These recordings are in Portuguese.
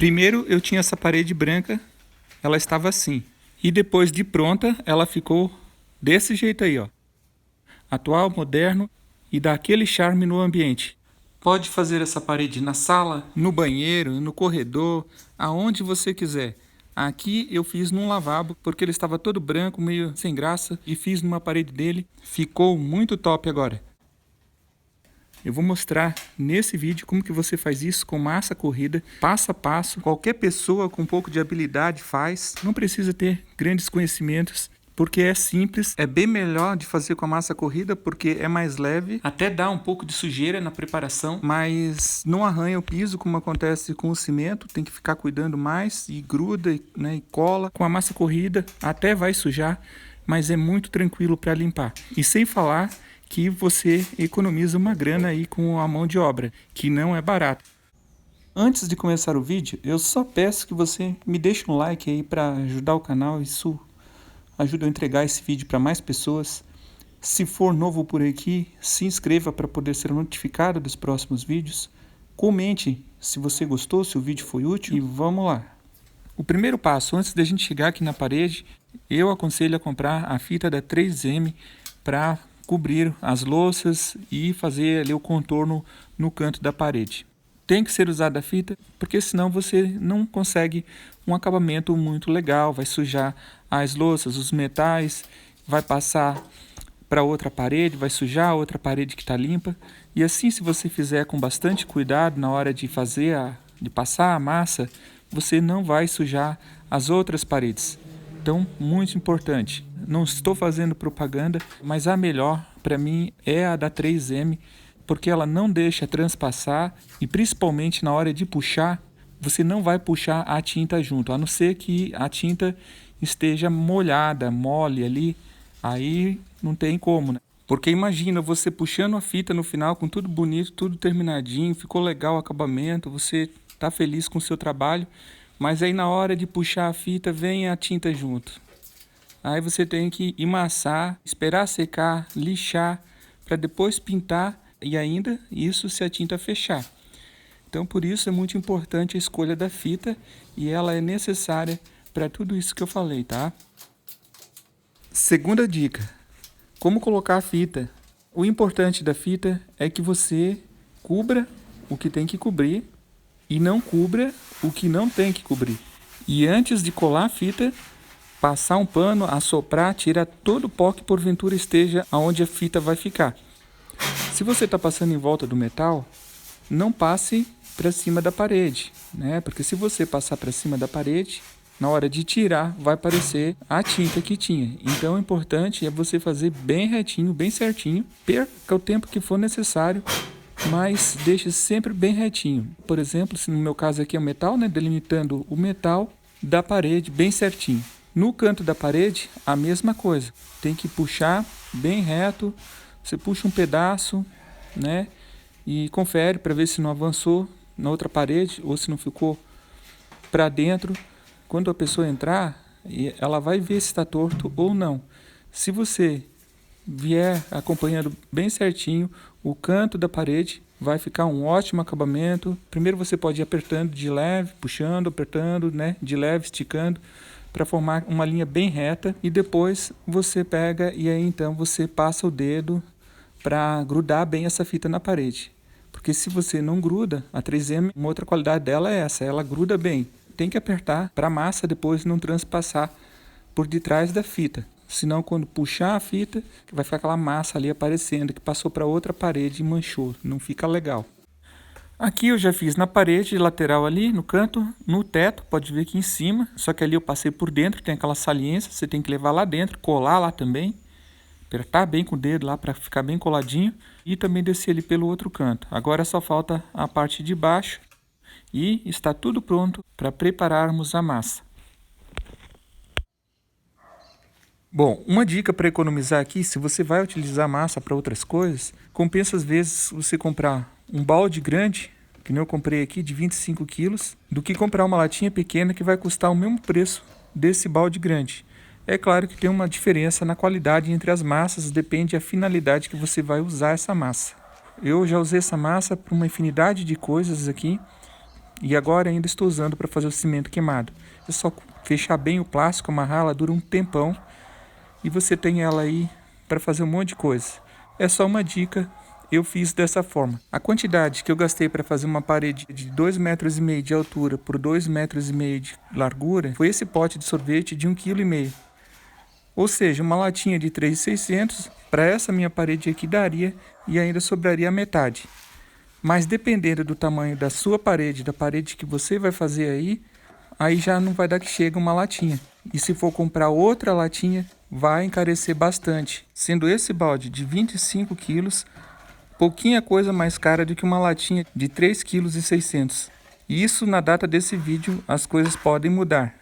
Primeiro eu tinha essa parede branca, ela estava assim. E depois de pronta, ela ficou desse jeito aí, ó. Atual, moderno e dá aquele charme no ambiente. Pode fazer essa parede na sala, no banheiro, no corredor, aonde você quiser. Aqui eu fiz num lavabo, porque ele estava todo branco, meio sem graça, e fiz numa parede dele. Ficou muito top agora. Eu vou mostrar nesse vídeo como que você faz isso com massa corrida, passo a passo. Qualquer pessoa com um pouco de habilidade faz. Não precisa ter grandes conhecimentos, porque é simples. É bem melhor de fazer com a massa corrida, porque é mais leve. Até dá um pouco de sujeira na preparação, mas não arranha o piso como acontece com o cimento. Tem que ficar cuidando mais e gruda, né, e cola. Com a massa corrida até vai sujar, mas é muito tranquilo para limpar. E sem falar que você economiza uma grana aí com a mão de obra, que não é barato. Antes de começar o vídeo, eu só peço que você me deixe um like aí para ajudar o canal. Isso ajuda a entregar esse vídeo para mais pessoas. Se for novo por aqui, se inscreva para poder ser notificado dos próximos vídeos. Comente se você gostou, se o vídeo foi útil e vamos lá. O primeiro passo, antes da gente chegar aqui na parede, eu aconselho a comprar a fita da 3M para cobrir as louças e fazer ali o contorno no canto da parede. Tem que ser usada a fita, porque senão você não consegue um acabamento muito legal, vai sujar as louças, os metais, vai passar para outra parede, vai sujar a outra parede que está limpa. E assim, se você fizer com bastante cuidado na hora de de passar a massa, você não vai sujar as outras paredes. Então, muito importante. Não estou fazendo propaganda, mas a melhor para mim é a da 3M, porque ela não deixa transpassar e principalmente na hora de puxar, você não vai puxar a tinta junto, a não ser que a tinta esteja molhada, mole ali, aí não tem como, né? Porque imagina você puxando a fita no final com tudo bonito, tudo terminadinho, ficou legal o acabamento, você está feliz com o seu trabalho, mas aí na hora de puxar a fita vem a tinta junto. Aí você tem que emassar, esperar secar, lixar, para depois pintar e ainda isso se a tinta fechar. Então por isso é muito importante a escolha da fita e ela é necessária para tudo isso que eu falei, tá? Segunda dica, como colocar a fita. O importante da fita é que você cubra o que tem que cobrir e não cubra o que não tem que cobrir. E antes de colar a fita, passar um pano, assoprar, tirar todo o pó que porventura esteja onde a fita vai ficar. Se você está passando em volta do metal, não passe para cima da parede, né? Porque se você passar para cima da parede, na hora de tirar, vai aparecer a tinta que tinha. Então, o importante é você fazer bem retinho, bem certinho. Perca o tempo que for necessário, mas deixe sempre bem retinho. Por exemplo, se no meu caso aqui é o metal, né? Delimitando o metal da parede bem certinho. No canto da parede, a mesma coisa. Tem que puxar bem reto. Você puxa um pedaço, né? E confere para ver se não avançou na outra parede ou se não ficou para dentro. Quando a pessoa entrar, ela vai ver se está torto ou não. Se você vier acompanhando bem certinho o canto da parede, vai ficar um ótimo acabamento. Primeiro você pode ir apertando de leve, puxando, apertando, né? De leve, esticando, para formar uma linha bem reta, e depois você pega e aí então você passa o dedo para grudar bem essa fita na parede. Porque se você não gruda, a 3M, uma outra qualidade dela é essa, ela gruda bem. Tem que apertar para a massa depois não transpassar por detrás da fita. Senão quando puxar a fita, vai ficar aquela massa ali aparecendo que passou para outra parede e manchou, não fica legal. Aqui eu já fiz na parede lateral ali, no canto, no teto, pode ver aqui em cima. Só que ali eu passei por dentro, tem aquela saliência, você tem que levar lá dentro, colar lá também. Apertar bem com o dedo lá para ficar bem coladinho. E também descer ali pelo outro canto. Agora só falta a parte de baixo. E está tudo pronto para prepararmos a massa. Bom, uma dica para economizar aqui, se você vai utilizar massa para outras coisas, compensa às vezes você comprar um balde grande, que nem eu comprei aqui, de 25 quilos, do que comprar uma latinha pequena que vai custar o mesmo preço desse balde grande. É claro que tem uma diferença na qualidade entre as massas, depende da finalidade que você vai usar essa massa. Eu já usei essa massa para uma infinidade de coisas aqui, E agora ainda estou usando para fazer o cimento queimado. É só fechar bem o plástico, amarrar, ela dura um tempão. E você tem ela aí para fazer um monte de coisa. É só uma dica, eu fiz dessa forma. A quantidade que eu gastei para fazer uma parede de 2,5 metros de altura por 2,5 metros de largura foi esse pote de sorvete de 1,5 kg. Ou seja, uma latinha de 3,600 para essa minha parede aqui daria e ainda sobraria a metade. Mas dependendo do tamanho da sua parede, da parede que você vai fazer aí já não vai dar que chega uma latinha. E se for comprar outra latinha, vai encarecer bastante. Sendo esse balde de 25 quilos, pouquinha coisa mais cara do que uma latinha de 3,6 kg. Isso na data desse vídeo, as coisas podem mudar.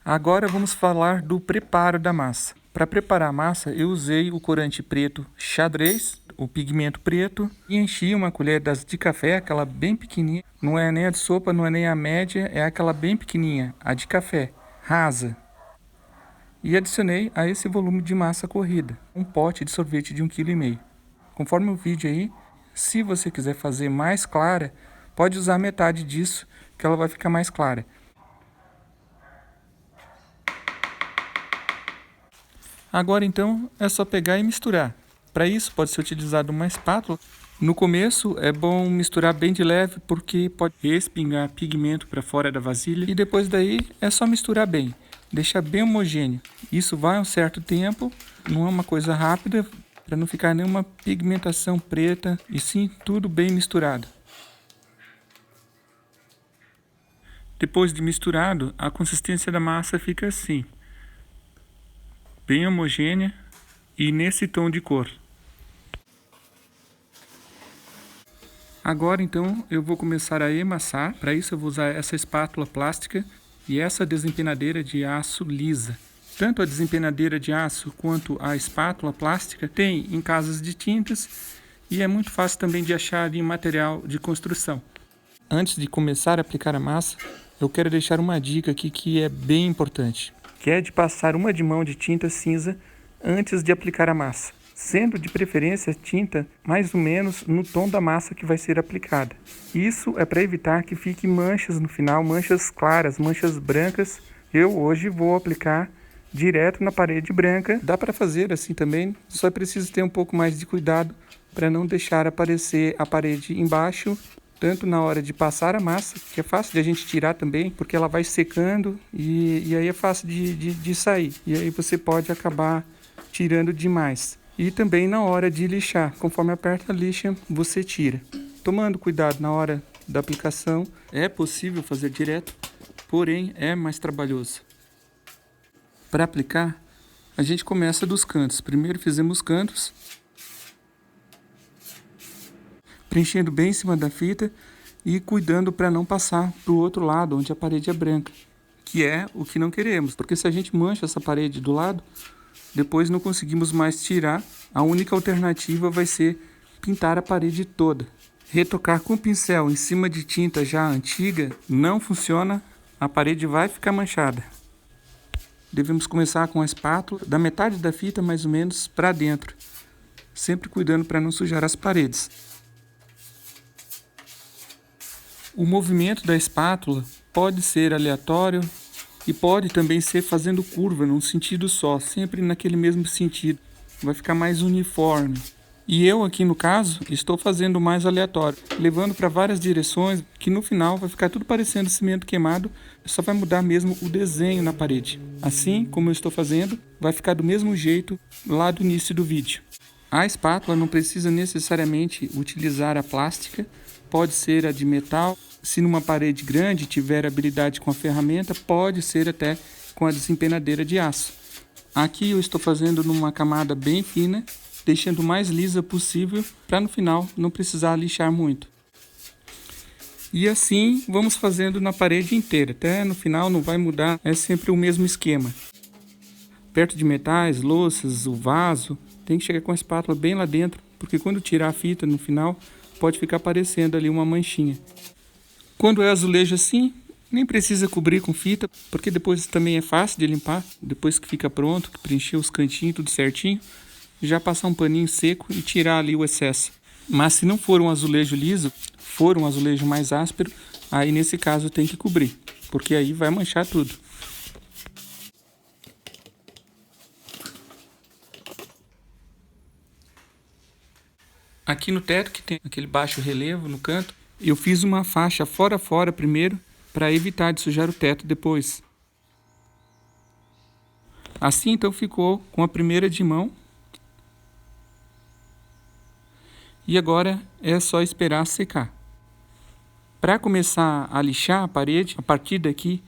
Agora vamos falar do preparo da massa. Para preparar a massa, eu usei o corante preto xadrez, o pigmento preto, e enchi uma colher das de café, aquela bem pequenininha. Não é nem a de sopa, não é nem a média, é aquela bem pequenininha, a de café, rasa. E adicionei a esse volume de massa corrida, um pote de sorvete de 1,5 kg. Conforme o vídeo aí, se você quiser fazer mais clara, pode usar metade disso, que ela vai ficar mais clara. Agora então é só pegar e misturar. Para isso pode ser utilizado uma espátula. No começo é bom misturar bem de leve porque pode respingar pigmento para fora da vasilha. E depois daí é só misturar bem, deixar bem homogêneo. Isso vai um certo tempo, não é uma coisa rápida, para não ficar nenhuma pigmentação preta e sim tudo bem misturado. Depois de misturado, a consistência da massa fica assim, bem homogênea e nesse tom de cor. Agora então eu vou começar a emassar. Para isso eu vou usar essa espátula plástica e essa desempenadeira de aço lisa. Tanto a desempenadeira de aço quanto a espátula plástica tem em casas de tintas e é muito fácil também de achar em material de construção. Antes de começar a aplicar a massa, eu quero deixar uma dica aqui que é bem importante, que é de passar uma de mão de tinta cinza antes de aplicar a massa, sendo de preferência tinta mais ou menos no tom da massa que vai ser aplicada. Isso é para evitar que fiquem manchas no final, manchas claras, manchas brancas. Eu hoje vou aplicar direto na parede branca. Dá para fazer assim também, só preciso ter um pouco mais de cuidado para não deixar aparecer a parede embaixo, tanto na hora de passar a massa, que é fácil de a gente tirar também, porque ela vai secando e aí é fácil de sair. E aí você pode acabar tirando demais. E também na hora de lixar, conforme aperta a lixa, você tira. Tomando cuidado na hora da aplicação, é possível fazer direto, porém é mais trabalhoso. Para aplicar, a gente começa dos cantos. Primeiro fizemos os cantos, preenchendo bem em cima da fita e cuidando para não passar para o outro lado, onde a parede é branca, que é o que não queremos, porque se a gente mancha essa parede do lado, depois não conseguimos mais tirar. A única alternativa vai ser pintar a parede toda. Retocar com pincel em cima de tinta já antiga não funciona, a parede vai ficar manchada. Devemos começar com a espátula, da metade da fita mais ou menos para dentro, sempre cuidando para não sujar as paredes. O movimento da espátula pode ser aleatório e pode também ser fazendo curva num sentido só, sempre naquele mesmo sentido. Vai ficar mais uniforme. E eu aqui no caso estou fazendo mais aleatório, levando para várias direções, que no final vai ficar tudo parecendo cimento queimado, só vai mudar mesmo o desenho na parede. Assim como eu estou fazendo, vai ficar do mesmo jeito lá do início do vídeo. A espátula não precisa necessariamente utilizar a plástica, pode ser a de metal. Se numa parede grande tiver habilidade com a ferramenta, pode ser até com a desempenadeira de aço. Aqui eu estou fazendo numa camada bem fina, deixando o mais lisa possível para no final não precisar lixar muito. E assim vamos fazendo na parede inteira, até no final não vai mudar, é sempre o mesmo esquema. Perto de metais, louças, o vaso, tem que chegar com a espátula bem lá dentro, porque quando tirar a fita no final, pode ficar aparecendo ali uma manchinha. Quando é azulejo assim, nem precisa cobrir com fita, porque depois também é fácil de limpar. Depois que fica pronto, que preencher os cantinhos tudo certinho, já passar um paninho seco e tirar ali o excesso. Mas se não for um azulejo liso, for um azulejo mais áspero, aí nesse caso tem que cobrir, porque aí vai manchar tudo. Aqui no teto, que tem aquele baixo relevo no canto, eu fiz uma faixa fora a fora primeiro, para evitar de sujar o teto depois. Assim então ficou com a primeira de mão. E agora é só esperar secar. Para começar a lixar a parede, a partir daqui,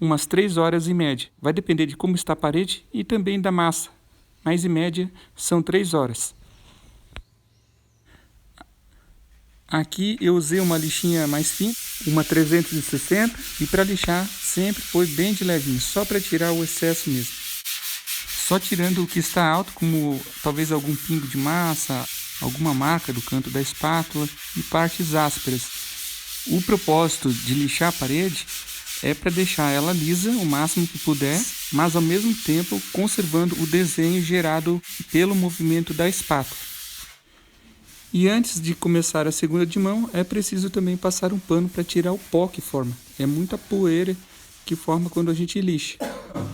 umas 3 horas em média. Vai depender de como está a parede e também da massa, mas em média são 3 horas. Aqui eu usei uma lixinha mais fina, uma 360, e para lixar sempre foi bem de levinho, só para tirar o excesso mesmo. Só tirando o que está alto, como talvez algum pingo de massa, alguma marca do canto da espátula e partes ásperas. O propósito de lixar a parede é para deixar ela lisa o máximo que puder, mas ao mesmo tempo conservando o desenho gerado pelo movimento da espátula. E antes de começar a segunda de mão, é preciso também passar um pano para tirar o pó que forma. É muita poeira que forma quando a gente lixa.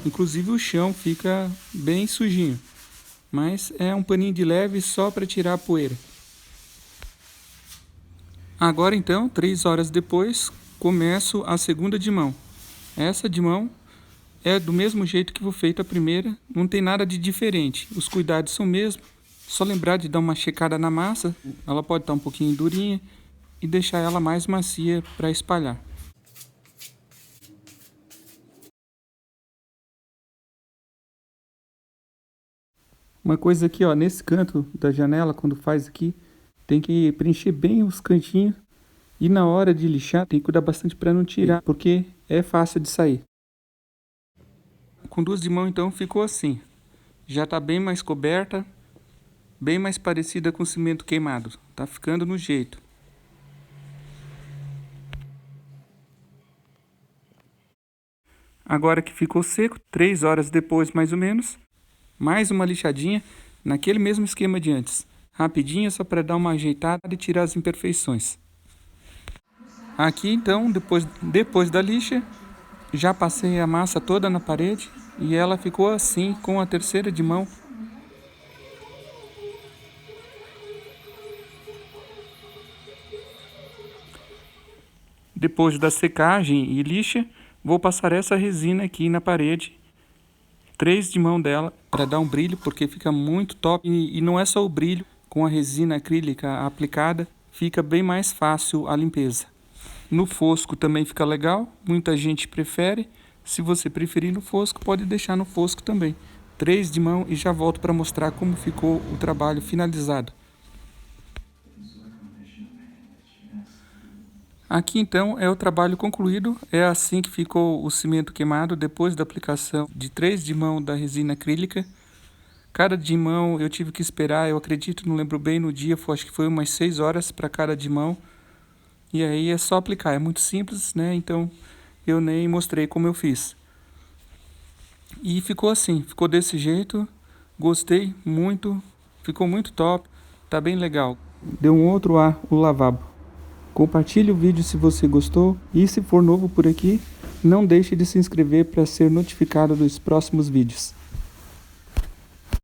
Inclusive o chão fica bem sujinho, mas é um paninho de leve só para tirar a poeira. Agora então, 3 horas depois, começo a segunda de mão. Essa de mão é do mesmo jeito que foi feita a primeira, não tem nada de diferente. Os cuidados são mesmos. Só lembrar de dar uma checada na massa, ela pode estar um pouquinho durinha, e deixar ela mais macia para espalhar. Uma coisa aqui, ó, nesse canto da janela, quando faz aqui, tem que preencher bem os cantinhos, e na hora de lixar tem que cuidar bastante para não tirar, porque é fácil de sair. Com 2 de mão então ficou assim, já está bem mais coberta, bem mais parecida com cimento queimado. Tá ficando no jeito. Agora que ficou seco, 3 horas depois mais ou menos, mais uma lixadinha naquele mesmo esquema de antes. Rapidinho, só para dar uma ajeitada e tirar as imperfeições. Aqui então, depois da lixa, já passei a massa toda na parede e ela ficou assim com a terceira de mão. Depois da secagem e lixa, vou passar essa resina aqui na parede, 3 de mão dela, para dar um brilho, porque fica muito top. E não é só o brilho, com a resina acrílica aplicada, fica bem mais fácil a limpeza. No fosco também fica legal, muita gente prefere. Se você preferir no fosco, pode deixar no fosco também. 3 de mão e já volto para mostrar como ficou o trabalho finalizado. Aqui então é o trabalho concluído, é assim que ficou o cimento queimado depois da aplicação de 3 de mão da resina acrílica. Cada de mão eu tive que esperar, eu acredito, não lembro bem no dia, acho que foi umas 6 horas para cada de mão. E aí é só aplicar, é muito simples, né? Então eu nem mostrei como eu fiz. E ficou assim, ficou desse jeito, gostei muito, ficou muito top, tá bem legal. Deu um outro ar o lavabo. Compartilhe o vídeo se você gostou e se for novo por aqui, não deixe de se inscrever para ser notificado dos próximos vídeos.